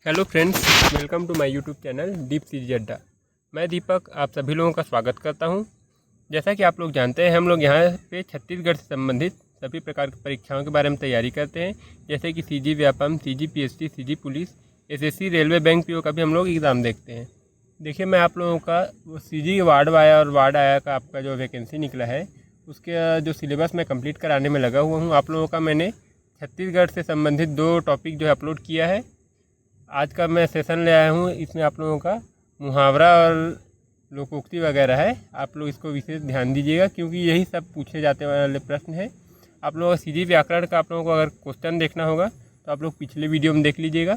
Hello friends, welcome to my YouTube channel Deep CG Adda. मैं दीपक आप सभी लोगों का स्वागत करता हूं। जैसा कि आप लोग जानते हैं, हम लोग यहाँ पे छत्तीसगढ़ से संबंधित सभी प्रकार की परीक्षाओं के बारे में तैयारी करते हैं, जैसे कि CG Vyapam, CG PSC, CG police, SSC, railway, bank PO का भी हम लोग एग्ज़ाम देखते हैं। देखिए, मैं आप लोगों का सीजी वार्ड वाया और वार्ड आया का आपका जो वैकेंसी निकला है, उसके जो सिलेबस मैं कंप्लीट कराने में लगा हुआ हूँ। आप लोगों का मैंने छत्तीसगढ़ से संबंधित 2 टॉपिक जो है अपलोड किया है। आज का मैं सेशन ले आया हूँ, इसमें आप लोगों का मुहावरा और लोकोक्ति वगैरह है। आप लोग इसको विशेष ध्यान दीजिएगा, क्योंकि यही सब पूछे जाते वाले प्रश्न है। आप लोगों का सीजी व्याकरण का आप लोगों को अगर क्वेश्चन देखना होगा तो आप लोग पिछले वीडियो में देख लीजिएगा।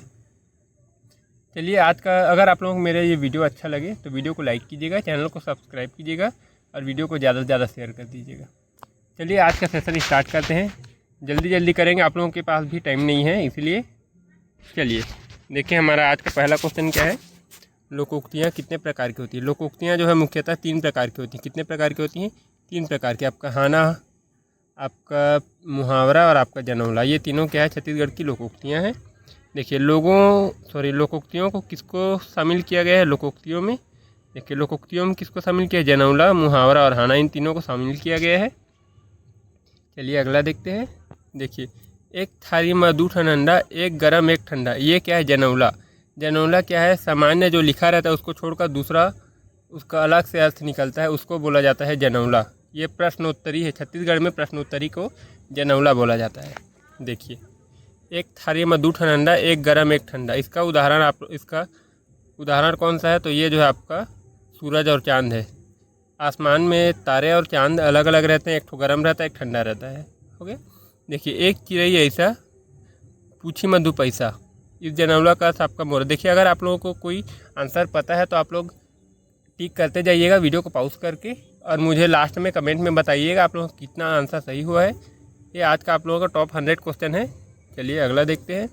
चलिए, आज का अगर आप लोगों को मेरा ये वीडियो अच्छा लगे तो वीडियो को लाइक कीजिएगा, चैनल को सब्सक्राइब कीजिएगा और वीडियो को ज़्यादा से ज़्यादा शेयर कर दीजिएगा। चलिए, आज का सेशन स्टार्ट करते हैं। जल्दी जल्दी करेंगे, आप लोगों के पास भी टाइम नहीं है, इसलिए चलिए देखिए, हमारा आज का पहला क्वेश्चन क्या है। लोकोक्तियाँ कितने प्रकार की होती है। लोकोक्तियाँ जो है मुख्यतः 3 प्रकार की होती हैं। कितने प्रकार की होती हैं? 3 प्रकार की। आपका हाना, आपका मुहावरा और आपका जनौला, ये तीनों क्या है, छत्तीसगढ़ की लोकोक्तियाँ हैं। देखिए, लोकोक्तियों को किसको शामिल किया गया है लोकोक्तियों में। देखिए, लोकोक्तियों में किसको शामिल किया है? जनौला, मुहावरा और हाना, इन तीनों को शामिल किया गया है। चलिए अगला देखते हैं। देखिए, एक थारी में 2 ठन अंडा, एक गरम एक ठंडा, ये क्या है? जनौला। जनौला क्या है? सामान्य जो लिखा रहता है उसको छोड़कर दूसरा उसका अलग से अर्थ निकलता है, उसको बोला जाता है जनौला। ये प्रश्नोत्तरी है, छत्तीसगढ़ में प्रश्नोत्तरी को जनौला बोला जाता है। देखिए, एक थारी में 2 ठन अंडा, एक गरम एक ठंडा, इसका उदाहरण कौन सा है? तो ये जो है आपका सूरज और चाँद है। आसमान में तारे और चाँद अलग अलग रहते हैं, एक ठो गरम रहता है, एक ठंडा रहता है। ओके। देखिए, एक चिड़ई ऐसा, पूछी मत 2 पैसा, इस जनौला का आपका मोर। देखिए, अगर आप लोगों को कोई आंसर पता है तो आप लोग टिक करते जाइएगा वीडियो को पॉज करके, और मुझे लास्ट में कमेंट में बताइएगा आप लोगों को कितना आंसर सही हुआ है। ये आज का आप लोगों का टॉप 100 क्वेश्चन है। चलिए अगला देखते हैं।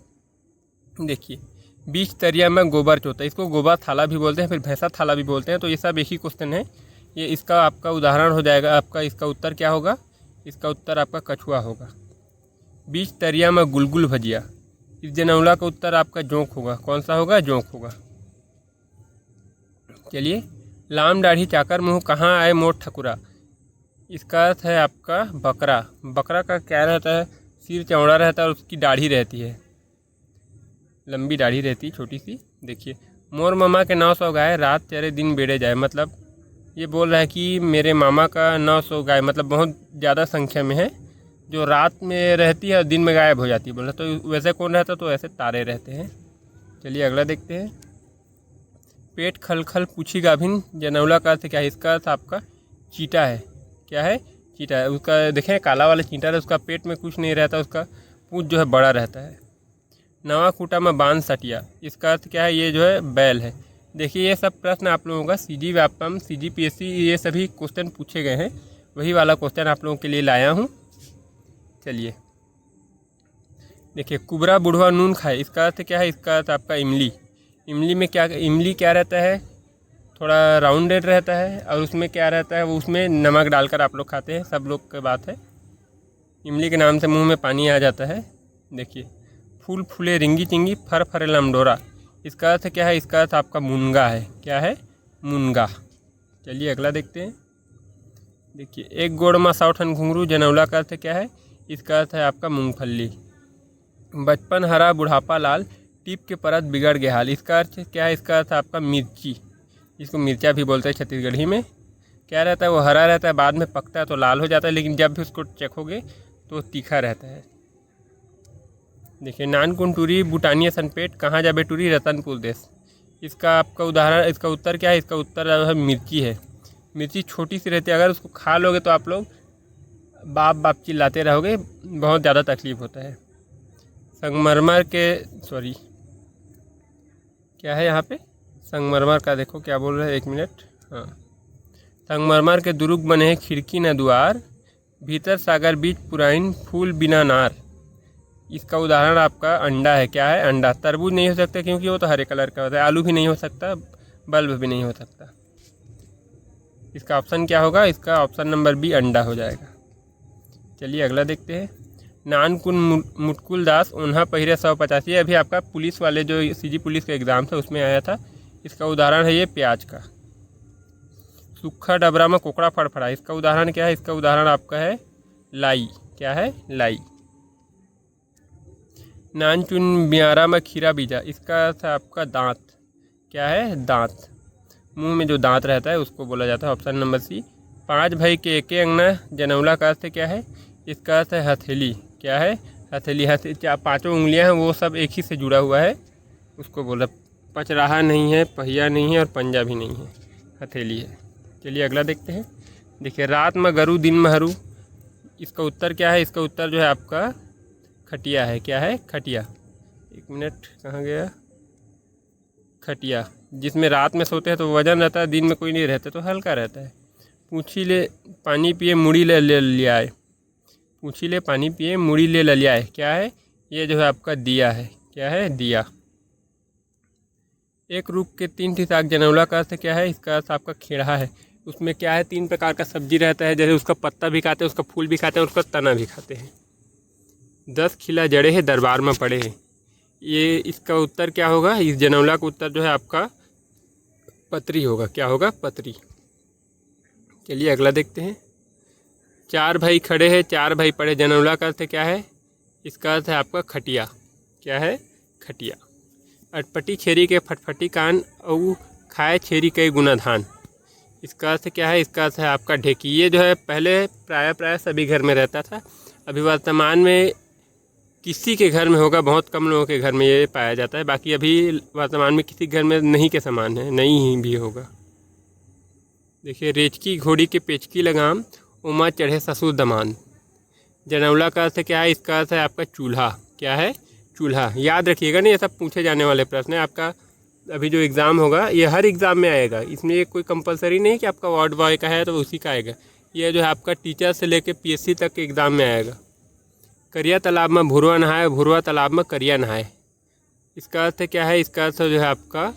देखिए, बीच तरिया में गोबर चोता, इसको गोबर थाला भी बोलते हैं, फिर भैंसा थाला भी बोलते हैं। तो ये सब एक ही क्वेश्चन है। ये इसका आपका उदाहरण हो जाएगा। आपका इसका उत्तर क्या होगा? इसका उत्तर आपका कछुआ होगा। बीच तरिया में गुलगुल भजिया, इस जनौला का उत्तर आपका जोंक होगा। कौन सा होगा? जोंक होगा। चलिए, लाम दाढ़ी चाकर मुँह, कहाँ आए मोट ठकुरा, इसका अर्थ है आपका बकरा। बकरा का क्या रहता है? सिर चौड़ा रहता है और उसकी दाढ़ी रहती है, लंबी दाढ़ी रहती है, छोटी सी। देखिए, मोर मामा के 900 गाय, रात चरे दिन बेड़े जाए, मतलब ये बोल रहा है कि मेरे मामा का 900 गाय, मतलब बहुत ज़्यादा संख्या में है, जो रात में रहती है और दिन में गायब हो जाती है। बोला तो वैसे कौन रहता? तो ऐसे तारे रहते हैं। चलिए अगला देखते हैं। पेट खलखल पूछी गाभिन, जनौला का अर्थ क्या है? इसका अर्थ आपका चीटा है। क्या है? चीटा है। उसका देखें, काला वाला चीटा है, उसका पेट में कुछ नहीं रहता, उसका पूँछ जो है बड़ा रहता है। नवा खूटा में बांध सटिया, इसका अर्थ क्या है? ये जो है बैल है। देखिए, ये सब प्रश्न आप लोगों का सीजी व्यापम, सीजी पीएससी, ये सभी क्वेश्चन पूछे गए हैं। वही वाला क्वेश्चन आप लोगों के लिए लाया हूँ। चलिए देखिए, कुबरा बुढ़वा नून खाए, इसका अर्थ क्या है? इसका अर्थ आपका इमली। इमली क्या रहता है? थोड़ा राउंडेड रहता है, और उसमें क्या रहता है? वो उसमें नमक डालकर आप लोग खाते हैं, सब लोग की बात है। इमली के नाम से मुंह में पानी आ जाता है। देखिए, फूल फूले रिंगी चिंगी, फर फरे लमडोरा, इसका अर्थ क्या है? इसका अर्थ आपका मुनगा है। क्या है? मुनगा। चलिए अगला देखते हैं। देखिए, एक गोड़ में 100 ठन घुंघरू, जनौला का अर्थ क्या है? इसका अर्थ है आपका मूंगफली। बचपन हरा बुढ़ापा लाल, टीप के परत बिगड़ गया हाल, इसका अर्थ क्या है? इसका अर्थ आपका मिर्ची, इसको मिर्चा भी बोलते हैं छत्तीसगढ़ी में। क्या रहता है? वो हरा रहता है, बाद में पकता है तो लाल हो जाता है, लेकिन जब भी उसको चखोगे तो तीखा रहता है। देखिए, नानकुन टूरी बुटानिया सनपेट, कहाँ जाबे टूरी रतनपुर देश, इसका आपका उदाहरण, इसका उत्तर क्या है? इसका उत्तर है मिर्ची है। मिर्ची छोटी सी रहती है, अगर उसको खा लोगे तो आप लोग बाप बाप चिल्लाते रहोगे, बहुत ज़्यादा तकलीफ होता है। संगमरमर के क्या है यहाँ पे? संगमरमर का देखो क्या बोल रहे हैं, 1 मिनट। हाँ, संगमरमर के दुरुग बने हैं, खिड़की न द्वार, भीतर सागर बीच पुराइन, फूल बिना नार, इसका उदाहरण आपका अंडा है। क्या है? अंडा। तरबूज नहीं हो सकता, क्योंकि वो तो हरे कलर का होता है। आलू भी नहीं हो सकता, बल्ब भी नहीं हो सकता। इसका ऑप्शन क्या होगा? इसका ऑप्शन नंबर बी अंडा हो जाएगा। चलिए अगला देखते हैं। नानकुन मुटकुल दास उन्हा पहिरे 185। ये अभी आपका पुलिस वाले जो सीजी पुलिस का एग्ज़ाम था उसमें आया था। इसका उदाहरण है ये प्याज का। सूखा डबरा में कोकड़ा फड़फड़ा, इसका उदाहरण क्या है? इसका उदाहरण आपका है लाई। क्या है? लाई। नानचुन ब्यारा में खीरा बीजा, इसका अर्थ है आपका दांत। क्या है? दांत। मुंह में जो दांत रहता है उसको बोला जाता है। ऑप्शन नंबर सी। 5 भाई के एके अंगना, जनौला का अर्थ क्या है? इसका अर्थ है हथेली। क्या है? हथेली। पाँचों उंगलियां हैं वो सब एक ही से जुड़ा हुआ है, उसको बोला। पचराहा नहीं है, पहिया नहीं है और पंजा भी नहीं है, हथेली है। चलिए अगला देखते हैं। देखिए, रात में गरू दिन में हरू, इसका उत्तर क्या है? इसका उत्तर जो है आपका खटिया है। क्या है? खटिया। एक मिनट, कहाँ गया? खटिया। जिसमें रात में सोते हैं तो वजन रहता है, दिन में कोई नहीं रहता तो हल्का रहता है। पूछी ले पानी पिए मुड़ी ले लियाए, पूछी ले पानी पिए मुड़ी ले लियाए, क्या है? ये जो है आपका दिया है। क्या है? दिया। एक रुख के 3 थी साग, जनौला का अर्थ क्या है? इसका अर्थ आपका खेड़ा है। उसमें क्या है? 3 प्रकार का सब्जी रहता है, जैसे उसका पत्ता भी खाते हैं, उसका फूल भी खाते हैं, उसका तना भी खाते हैं। 10 खिला जड़े हैं दरबार में पड़े हैं, ये इसका उत्तर क्या होगा? इस जनौला का उत्तर जो है आपका पतरी होगा। क्या होगा? पतरी। चलिए अगला देखते हैं। 4 भाई खड़े हैं 4 भाई पड़े, जनौला का अर्थ क्या है? इसका अर्थ है आपका खटिया। क्या है? खटिया। अटपटी छेरी के फटफटी कान और खाए छेरी कई गुना धान, इसका अर्थ क्या है? इसका अर्थ है आपका ढेकी। ये जो है पहले प्राय सभी घर में रहता था, अभी वर्तमान में किसी के घर में होगा, बहुत कम लोगों के घर में ये पाया जाता है। बाकी अभी वर्तमान में किसी घर में नहीं के समान है, नहीं ही भी होगा। देखिए, रेचकी घोड़ी के पेचकी लगाम, उमा चढ़े ससुर दमान, जनौला का अर्थ क्या है? इसका अर्थ है आपका चूल्हा। क्या है? चूल्हा। याद रखिएगा, नहीं ये सब पूछे जाने वाले प्रश्न है। आपका अभी जो एग्ज़ाम होगा ये हर एग्ज़ाम में आएगा, इसमें ये कोई कंपलसरी नहीं कि आपका वार्ड बॉय का है तो उसी का आएगा। ये जो है आपका टीचर से लेके पीएससी तक के एग्ज़ाम में आएगा। करिया तालाब में भुरवा नहाए, भुरवा तालाब में करिया नहाए, इसका अर्थ क्या है? इसका अर्थ जो है आपका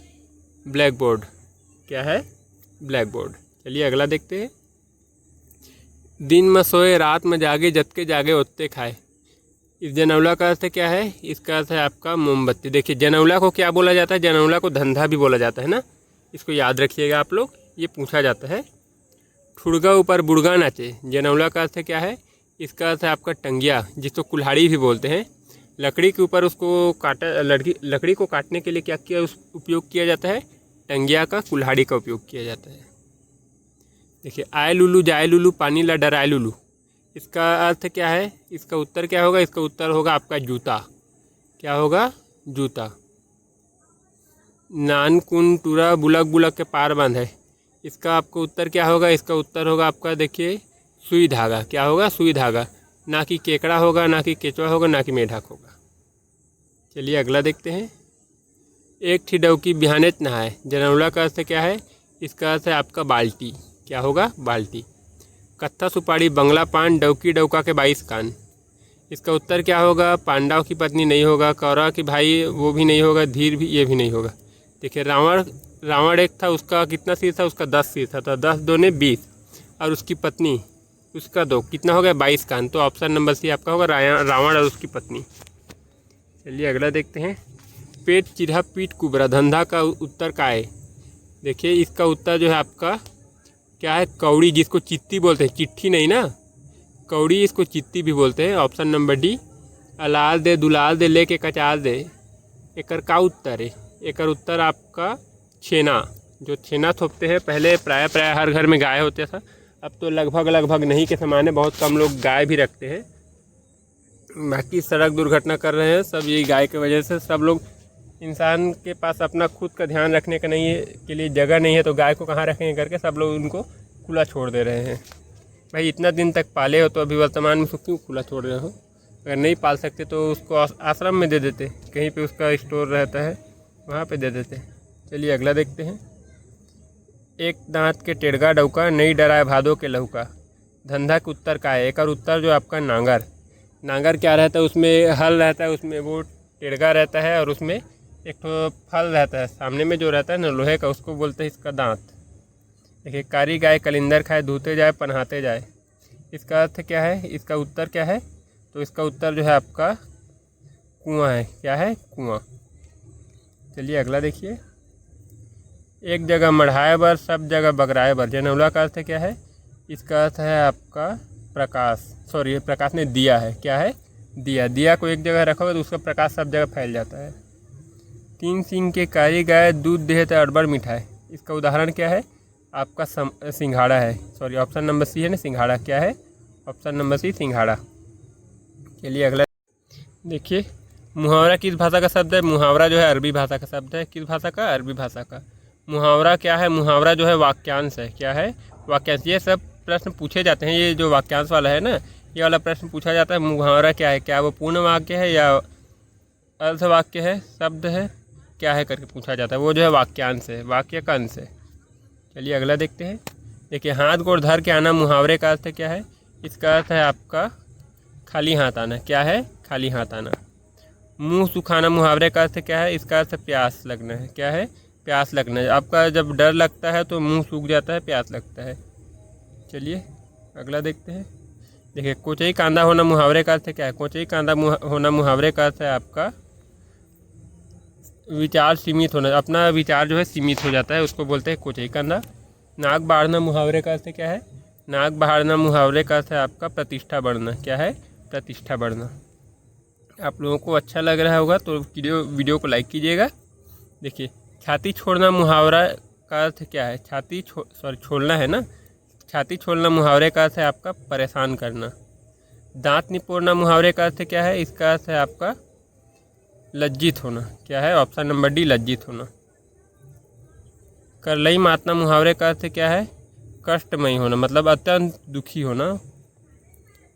ब्लैक बोर्ड। क्या है? Black board. चलिए अगला देखते हैं। दिन में सोए रात में जागे, जतके जागे ओत्ते खाए, इस जनौला का अर्थ क्या है? इसका अर्थ है आपका मोमबत्ती। देखिए, जनौला को क्या बोला जाता है? जनौला को धंधा भी बोला जाता है ना, इसको याद रखिएगा आप लोग, ये पूछा जाता है। ठुड़गा ऊपर बुड़गा नाचे, जनौला का अर्थ क्या है? इसका अर्थ है आपका टंगिया, जिसको कुल्हाड़ी भी बोलते हैं। लकड़ी के ऊपर उसको काटा, लकड़ी को काटने के लिए क्या किया उपयोग किया जाता है? टंगिया का, कुल्हाड़ी का उपयोग किया जाता है। देखिए, आए लुलू जाए लुलू पानी ला डराए लुलू, इसका अर्थ क्या है? इसका उत्तर क्या होगा? इसका उत्तर होगा आपका जूता। क्या होगा? जूता। नानकुन टूरा बुलक बुलक के पार बंद है, इसका आपका उत्तर क्या होगा? इसका उत्तर होगा आपका, देखिए, सुई धागा। क्या होगा? सुई धागा। ना कि केकड़ा होगा, ना कि केचवा होगा, ना कि मेढक होगा। चलिए अगला देखते हैं। एक थी डौकी बिहानेच नहाए, जनौला का अर्थ क्या है? इसका अर्थ है आपका बाल्टी। क्या होगा? बाल्टी। कत्था सुपारी बंगला पान, डौकी डौका के 22 कान, इसका उत्तर क्या होगा? पांडव की पत्नी नहीं होगा, कौरव की भाई वो भी नहीं होगा, धीर भी ये भी नहीं होगा। देखिए, रावण एक था, उसका कितना सिर था? उसका 10 सिर था, तो 10 दूने 20, और उसकी पत्नी उसका 2, कितना हो गया? 22 कान। तो ऑप्शन नंबर सी आपका होगा रावण और उसकी पत्नी। चलिए अगला देखते हैं। पेट चिढ़ा पीठ कुबरा, धंधा का उत्तर का है? देखिए, इसका उत्तर जो है आपका क्या है? कौड़ी, जिसको चिट्ठी बोलते हैं, चिट्ठी नहीं ना, कौड़ी, इसको चिट्ठी भी बोलते हैं। Option number D. अलाल दे दुलाल दे लेके कचाल दे, एकर का उत्तर है? एकर उत्तर आपका छेना, जो छेना थोपते हैं। पहले प्राय हर घर में गाय होते था, अब तो लगभग नहीं के समान है, बहुत कम लोग गाय भी रखते हैं। बाकी सड़क दुर्घटना कर रहे हैं सब यही गाय की वजह से। सब लोग, इंसान के पास अपना खुद का ध्यान रखने का नहीं है, के लिए जगह नहीं है, तो गाय को कहाँ रखेंगे करके सब लोग उनको खुला छोड़ दे रहे हैं। भाई इतना दिन तक पाले हो तो अभी वर्तमान में उसको क्यों खुला छोड़ रहे हो? अगर नहीं पाल सकते तो उसको आश्रम में दे देते, कहीं पे उसका स्टोर रहता है वहाँ पे दे देते। चलिए अगला देखते हैं। एक दांत के टेढ़गा डौका, नहीं डराए भादो के लहुका, धंधा के उत्तर का है? एक और उत्तर जो आपका नांगर। नांगर क्या रहता है? उसमें हल रहता है, उसमें वो टेढ़गा रहता है और उसमें एक तो फल रहता है सामने में जो रहता है ना लोहे का, उसको बोलते हैं इसका दांत। देखिए, कारी गाय कलिंदर खाए, धोते जाए पनहाते जाए, इसका अर्थ क्या है? इसका उत्तर क्या है? तो इसका उत्तर जो है आपका कुआं है। क्या है? कुआं। चलिए अगला देखिए। एक जगह मढ़ाए बर सब जगह बगराए बर, जनौला का अर्थ क्या है? इसका अर्थ है आपका प्रकाश। सॉरी, प्रकाश ने दिया है। क्या है? दिया। दिया को एक जगह रखोगे तो उसका प्रकाश सब जगह फैल जाता है। 3 सींग के कारी गाय दूध देहे तो अड़बड़ मिठाई, इसका उदाहरण क्या है? आपका सिंघाड़ा है। सॉरी, ऑप्शन नंबर सी है ना, सिंघाड़ा। क्या है? ऑप्शन नंबर सी, सिंघाड़ा। चलिए अगला देखिए। मुहावरा किस भाषा का शब्द है? मुहावरा जो है अरबी भाषा का शब्द है। किस भाषा का? अरबी भाषा का। मुहावरा क्या है? मुहावरा जो है वाक्यांश है। क्या है? वाक्यांश। ये सब प्रश्न पूछे जाते हैं। ये जो वाक्यांश वाला है ना, ये वाला प्रश्न पूछा जाता है। मुहावरा क्या है? क्या वो पूर्ण वाक्य है या अर्ध वाक्य है, शब्द है, क्या है करके पूछा जाता है। वो जो है वाक्यांश है, वाक्य का अंश है। चलिए अगला देखते हैं। देखिए, हाथ गोड़ धर के आना मुहावरे का अर्थ क्या है? इसका अर्थ है आपका खाली हाथ आना। क्या है? खाली हाथ आना। मुंह सुखाना मुहावरे का अर्थ क्या है? इसका अर्थ प्यास लगना है। क्या है? प्यास लगना है। आपका जब डर लगता है तो मुंह सूख जाता है, प्यास लगता है। चलिए अगला देखते हैं। देखिए, कोचई कांदा होना मुहावरे का अर्थ क्या है? कोचई कांदा होना मुहावरे का अर्थ है आपका विचार सीमित होना। अपना विचार जो है सीमित हो जाता है, उसको बोलते हैं कोचई कांदा। नाक बाढ़ना मुहावरे का अर्थ क्या है? नाक बाढ़ना मुहावरे का अर्थ है आपका प्रतिष्ठा बढ़ना। क्या है? प्रतिष्ठा बढ़ना। आप लोगों को अच्छा लग रहा होगा तो वीडियो को लाइक कीजिएगा। देखिए, छाती छोड़ना मुहावरा का अर्थ क्या है? छोड़ना है ना। छाती छोड़ना मुहावरे का अर्थ है आपका परेशान करना। दांत निपोड़ना मुहावरे का अर्थ क्या है? इसका अर्थ है आपका लज्जित होना। क्या है? ऑप्शन नंबर डी, लज्जित होना। करलई मातना मुहावरे का अर्थ क्या है? कष्टमयी होना, मतलब अत्यंत दुखी होना।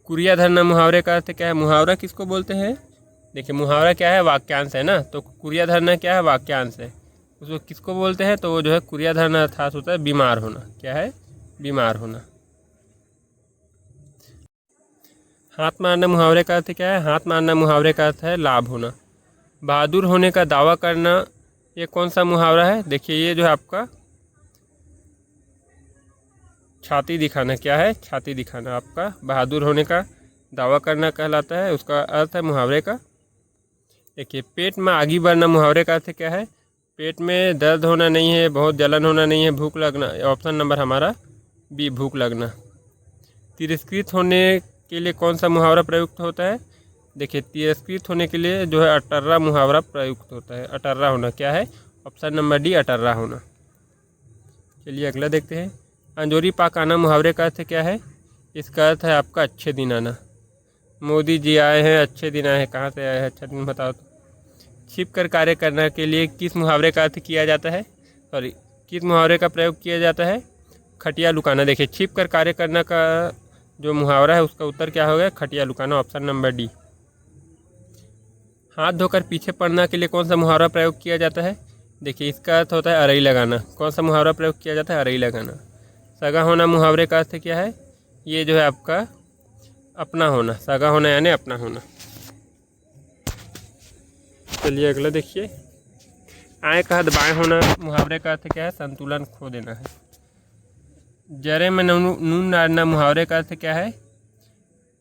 कुरिया धरना मुहावरे का अर्थ क्या है? मुहावरा किसको बोलते हैं? देखिए, मुहावरा क्या है? वाक्यांश है ना, तो कुरिया धरना क्या है? वाक्यांश है। उसको किसको बोलते हैं? तो वो जो है कुरिया धरना अर्थात होता है बीमार होना। क्या है? बीमार होना। हाथ मारना मुहावरे का अर्थ क्या है? हाथ मारना मुहावरे का अर्थ है लाभ होना। बहादुर होने का दावा करना, ये कौन सा मुहावरा है? देखिए, ये जो है आपका छाती दिखाना। क्या है? छाती दिखाना। आपका बहादुर होने का दावा करना कहलाता है, उसका अर्थ है मुहावरे का। देखिए, पेट में आगी बढ़ना मुहावरे का अर्थ क्या है? पेट में दर्द होना नहीं है, बहुत जलन होना नहीं है, भूख लगना। ऑप्शन नंबर हमारा बी, भूख लगना। तिरस्कृत होने के लिए कौन सा मुहावरा प्रयुक्त होता है? देखिए, तिरस्कृत होने के लिए जो है अटर्रा मुहावरा प्रयुक्त होता है। अटर्रा होना। क्या है? ऑप्शन नंबर डी, अटर्रा होना। चलिए अगला देखते हैं। अंजोरी पाक आना मुहावरे का अर्थ क्या है? इसका अर्थ है आपका अच्छे दिन आना। मोदी जी आए हैं, अच्छे दिन आए हैं। कहाँ से आए हैं? अच्छा दिन बताओ तो। छिप कर कार्य करने के लिए किस मुहावरे का अर्थ किया जाता है? सॉरी, किस मुहावरे का प्रयोग किया जाता है? खटिया लुकाना। देखिए, छिप कर कार्य करना का जो मुहावरा है उसका उत्तर क्या हो गया? खटिया लुकाना। Option number D. हाथ धोकर पीछे पड़ना के लिए कौन सा मुहावरा प्रयोग किया जाता है? देखिए, इसका अर्थ होता है अरई लगाना। कौन सा मुहावरा प्रयोग किया जाता है? अरई लगाना। सगा होना मुहावरे का अर्थ क्या है? ये जो है आपका अपना होना। सगा होना यानी अपना होना। चलिए अगला देखिए। आए का हद बाएं होना मुहावरे का अर्थ क्या है? संतुलन खो देना है। जरे में नून डालना मुहावरे का अर्थ क्या है?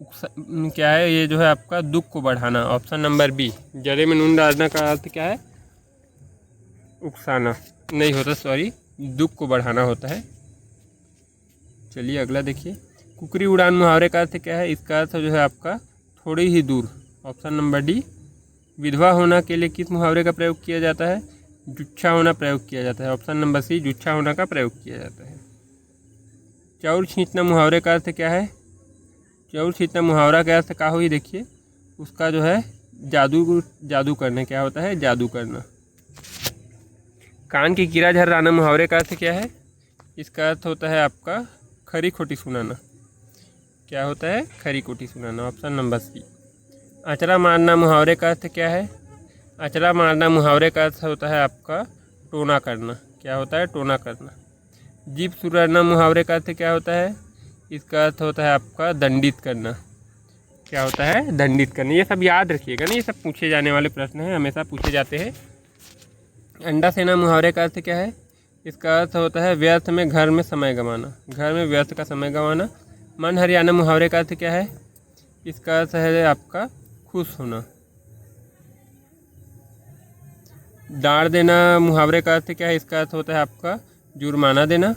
क्या है? ये जो है आपका दुख को बढ़ाना। ऑप्शन नंबर बी, जरे में नून डालना का अर्थ क्या है? उकसाना नहीं होता, सॉरी, दुख को बढ़ाना होता है। चलिए अगला देखिए। कुकरी उड़ान मुहावरे का अर्थ क्या है? इसका अर्थ जो है आपका थोड़ी ही दूर। Option number D. विधवा होना के लिए किस मुहावरे का प्रयोग किया जाता है? जुच्छा होना प्रयोग किया जाता है। ऑप्शन नंबर सी, जुच्छा होना का प्रयोग किया जाता है। चाउर छींचना मुहावरे का अर्थ क्या है? चाउर छींचना मुहावरा का अर्थ क्या हुई? देखिए, उसका जो है जादू करना। क्या होता है? जादू करना। कान की कीड़ा झर्राना मुहावरे का अर्थ क्या है? इसका अर्थ होता है आपका खरी खोटी सुनाना। क्या होता है? खरी खोटी सुनाना। Option number C. अचरा मारना मुहावरे का अर्थ क्या है? अचरा मारना मुहावरे का अर्थ होता है आपका टोना करना। क्या होता है? टोना करना। जीभ सुरड़ना मुहावरे का अर्थ क्या होता है? इसका अर्थ होता है आपका दंडित करना। क्या होता है? दंडित करना। ये सब याद रखिएगा ना, ये सब पूछे जाने वाले प्रश्न हैं, हमेशा पूछे जाते हैं। अंडा सेना मुहावरे का अर्थ क्या है? इसका अर्थ होता है व्यर्थ में घर में समय गंवाना। घर में व्यर्थ का समय गंवाना। मन हरियाना मुहावरे का अर्थ क्या है? इसका अर्थ है आपका खुश होना। डांट देना मुहावरे का अर्थ क्या है? इसका अर्थ होता है आपका जुर्माना देना।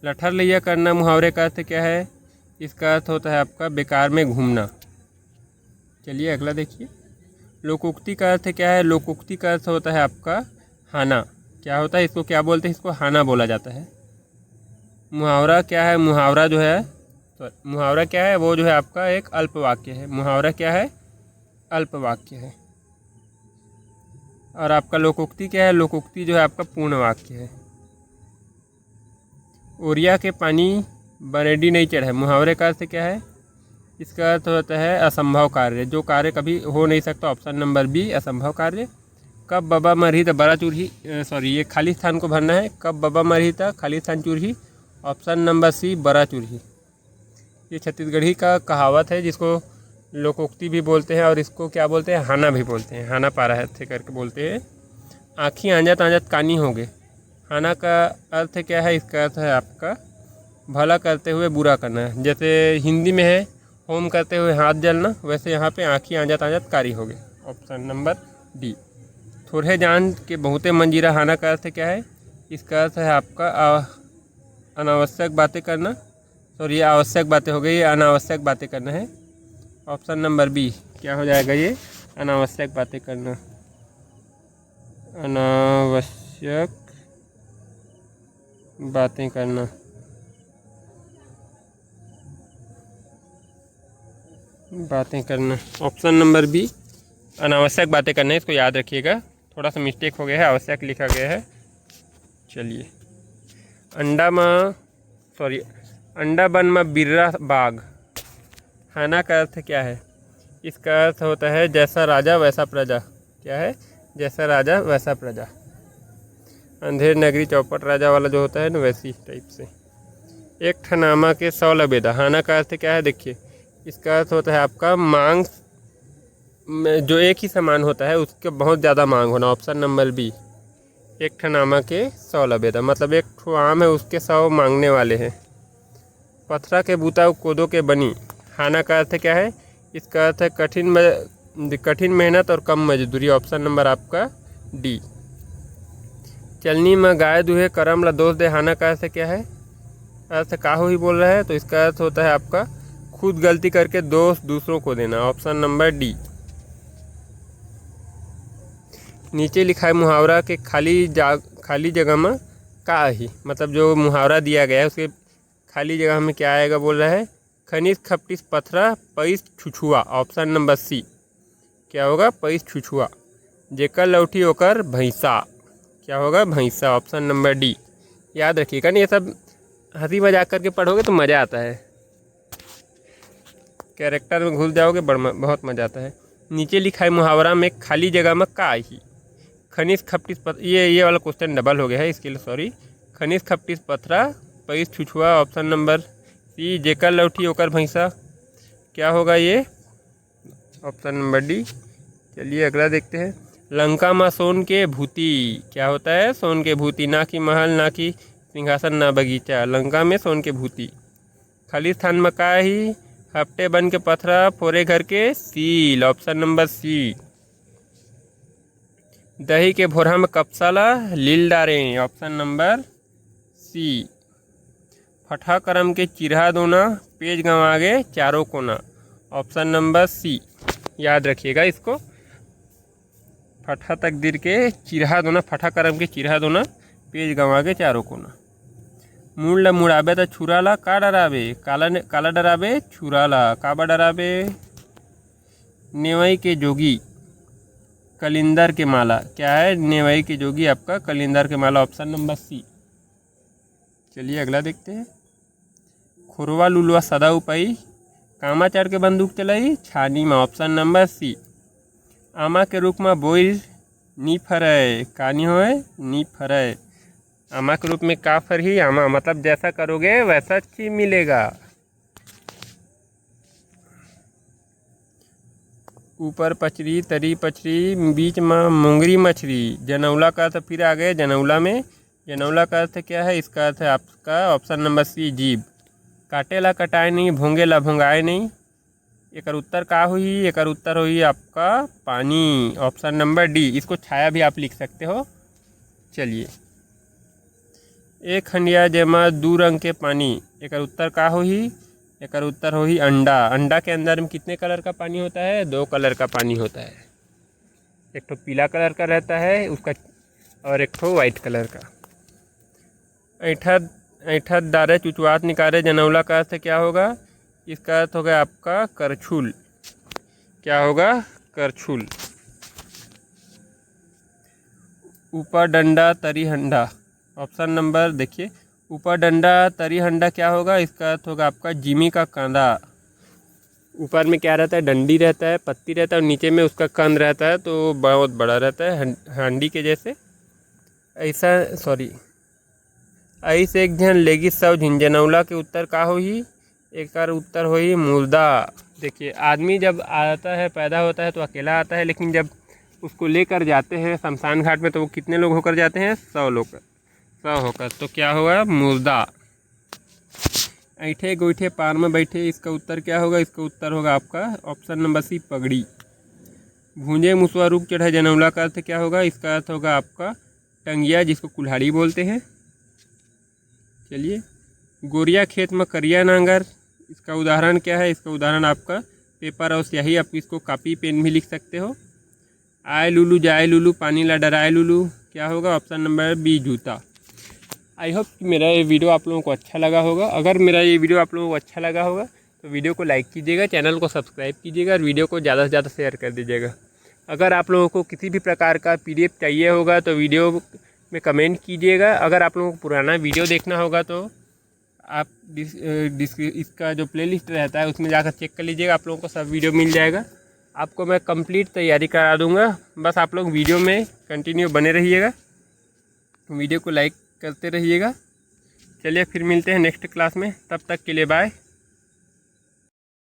लठर लैया करना मुहावरे का अर्थ क्या है? इसका अर्थ होता है आपका बेकार में घूमना। चलिए अगला देखिए। लोकोक्ति का अर्थ क्या है? लोकोक्ति का अर्थ होता है आपका हाना। क्या होता है? इसको क्या बोलते हैं? इसको हाना बोला जाता है। मुहावरा क्या है? मुहावरा जो है मुहावरा क्या है? वो जो है आपका एक अल्प वाक्य है। मुहावरा क्या है? अल्प वाक्य है। और आपका लोकोक्ति क्या है? लोकोक्ति जो है आपका पूर्ण वाक्य है। ओरिया के पानी बरेडी नहीं चढ़े, मुहावरे का अर्थ क्या है? इसका अर्थ होता है असंभव कार्य, जो कार्य कभी हो नहीं सकता। ऑप्शन नंबर बी असंभव कार्य। कब बबा मरही था बड़ा चूरही, सॉरी ये खाली स्थान को भरना है। कब बबा मरही था खाली स्थान चूरही। ऑप्शन नंबर सी बड़ा चूरही। ये छत्तीसगढ़ी का कहावत है जिसको लोकोक्ति भी बोलते हैं और इसको क्या बोलते हैं? हाना भी बोलते हैं। हाना पारा है करके बोलते हैं। आँखी आंजत आंजत कानी हो गए। हाना का अर्थ क्या है? इसका अर्थ है आपका भला करते हुए बुरा करना। जैसे हिंदी में है होम करते हुए हाथ जलना, वैसे यहाँ पे आँखी आंजत आंजत कारी हो गए। Option number D. थोड़े जान के बहुते मंजीरा। हाना का अर्थ क्या है? इसका अर्थ है आपका अनावश्यक बातें करना। सॉरी ये आवश्यक बातें हो गई, ये अनावश्यक बातें करना है। ऑप्शन नंबर बी क्या हो जाएगा? ये अनावश्यक बातें करना। अनावश्यक बातें करना। बातें करना। ऑप्शन नंबर बी अनावश्यक बातें करना है। इसको याद रखिएगा, थोड़ा सा मिस्टेक हो गया है, आवश्यक लिखा गया है। चलिए अंडा बन में बिर्रा बाग। हाना का अर्थ क्या है? इसका अर्थ होता है जैसा राजा वैसा प्रजा। क्या है? जैसा राजा वैसा प्रजा। अंधेर नगरी चौपट राजा वाला जो होता है ना, वैसी टाइप से। एक ठनामा के 100 लबेदा। हाना का अर्थ क्या है? देखिए इसका अर्थ होता है आपका मांग में जो एक ही सामान होता है उसके बहुत ज़्यादा मांग होना। Option number B. एक ठनामा के 100 लबेदा मतलब एक ठो आम है उसके 100 मांगने वाले हैं। पथरा के बूता कोदो के बनी। हाना का अर्थ क्या है? इसका अर्थ है कठिन मेहनत और कम मजदूरी। ऑप्शन नंबर आपका डी। चलनी में गाय दूहे करम ला दोष दे। हाना का अर्थ क्या है? अर्थ काहू ही बोल रहा है, तो इसका अर्थ होता है आपका खुद गलती करके दोष दूसरों को देना। Option number D. नीचे लिखा है मुहावरा के खाली जगह में का ही, मतलब जो मुहावरा दिया गया है उसके खाली जगह में क्या आएगा बोल रहा है? खनिज खपटिस पथरा पैस छुछुआ। ऑप्शन नंबर सी क्या होगा? पैस छुछुआ। जेकर लौठी ओकर भैंसा। क्या होगा? भैंसा। Option number D. याद रखिएगा नहीं, ये सब हंसी मजाक करके पढ़ोगे तो मज़ा आता है, कैरेक्टर में घुस जाओगे बहुत मज़ा आता है। नीचे लिखा है मुहावरा में खाली जगह में का ही। खनिज खपटिस ये वाला क्वेश्चन डबल हो गया है, इसके लिए सॉरी। खनिज खपटिस पथरा पैस छुछुआ। ऑप्शन नंबर सी जेकर लौठी ओकर भैंसा। क्या होगा ये? Option number D. चलिए अगला देखते हैं। लंका में सोन के भूति। क्या होता है? सोन के भूति। ना कि महल, ना कि सिंहासन, ना बगीचा। लंका में सोन के भूति। खाली स्थान में का ही। हफ्ते बन के पथरा फोरे घर के सील। ऑप्शन नंबर सी। दही के भोरा में कपसाला लील डारे। Option number C. फटा करम के चिरहा दोना पेज गंवागे चारों कोना। Option number C. याद रखिएगा इसको। फटा तकदीर के चिरहा दोना, फटा करम के चिरहा दोना पेज गंवागे चारों कोना। मूल ला मुड़ाबे तो छुराला का डराबे। काला डराबे छुराला। काबा डराबे? नेवई के जोगी कलिंदर के माला। क्या है? नेवई के जोगी आपका कलिंदर के माला। ऑप्शन नंबर सी। चलिए अगला देखते हैं। खुरवा लुलवा सदा उपाई कामा चढ़ के बंदूक चलाई छानी में। Option number C. आमा के रूप में बोई नी फरे। कानी होए नी फरे। आमा के रूप में का फर ही? आमा मतलब जैसा करोगे वैसा चीज मिलेगा। ऊपर पचरी तरी पचरी बीच में मोंगरी मछली। जनौला का अर्थ फिर आ गए जनौला में। जनौला का अर्थ क्या है? इसका अर्थ है आपका ऑप्शन नंबर सी जीभ। काटे ला कटाए नहीं, भोंगे ला भोंगाए नहीं। एकर उत्तर का हुई, एकर उत्तर हुई आपका पानी, ऑप्शन नंबर डी। इसको छाया भी आप लिख सकते हो। चलिए, एक हंडिया जेमा 2 रंग के पानी, एकर उत्तर का हुई, एकर उत्तर हुई अंडा। अंडा के अंदर में कितने कलर का पानी होता है? 2 कलर का पानी होता है। एक तो पीला कलर का रहता है उसका, और एक तो वाइट कलर का। ऐठा दारे चुचवात निकारे जनौला का अर्थ क्या होगा? इसका अर्थ होगा आपका करछुल। क्या होगा? करछुल। ऊपर डंडा तरी हंडा, ऑप्शन नंबर देखिए, ऊपर डंडा तरी हंडा क्या होगा? इसका अर्थ होगा आपका जिमी का कांदा। ऊपर में क्या रहता है? डंडी रहता है, पत्ती रहता है, और नीचे में उसका कंद रहता है, तो बहुत बड़ा रहता है, हांडी के जैसे। ऐसा ऐसे एक जन लेगी सब झिंझनौला के उत्तर का होही? एक उत्तर होही मुर्दा। देखिए, आदमी जब आता है, पैदा होता है तो अकेला आता है, लेकिन जब उसको लेकर जाते हैं शमशान घाट में तो वो कितने लोग होकर जाते हैं? 100 लोग, 100 होकर। तो क्या होगा? मुर्दा। ऐठे गोईठे पार में बैठे, इसका उत्तर क्या होगा? इसका उत्तर होगा आपका ऑप्शन नंबर सी पगड़ी। भूंजे मुसवा रुक चढ़े जनौला का अर्थ क्या होगा? इसका अर्थ होगा आपका टंगिया, जिसको कुल्हाड़ी बोलते हैं। चलिए, गोरिया खेत में करिया नांगर, इसका उदाहरण क्या है? इसका उदाहरण आपका पेपर और स्याही, आप इसको कॉपी पेन भी लिख सकते हो। आए लुलू जाए लुलू पानी ला डराए लुलू, क्या होगा? ऑप्शन नंबर बी जूता। आई होप कि मेरा ये वीडियो आप लोगों को अच्छा लगा होगा। अगर मेरा ये वीडियो आप लोगों को अच्छा लगा होगा तो वीडियो को लाइक कीजिएगा, चैनल को सब्सक्राइब कीजिएगा, और वीडियो को ज़्यादा से ज़्यादा शेयर कर दीजिएगा। अगर आप लोगों को किसी भी प्रकार का PDF चाहिए होगा तो वीडियो में कमेंट कीजिएगा। अगर आप लोगों को पुराना वीडियो देखना होगा तो आप इसका जो प्लेलिस्ट रहता है उसमें जाकर चेक कर लीजिएगा, आप लोगों को सब वीडियो मिल जाएगा। आपको मैं कंप्लीट तैयारी करा दूंगा, बस आप लोग वीडियो में कंटिन्यू बने रहिएगा, वीडियो को लाइक करते रहिएगा। चलिए, फिर मिलते हैं नेक्स्ट क्लास में, तब तक के लिए बाय।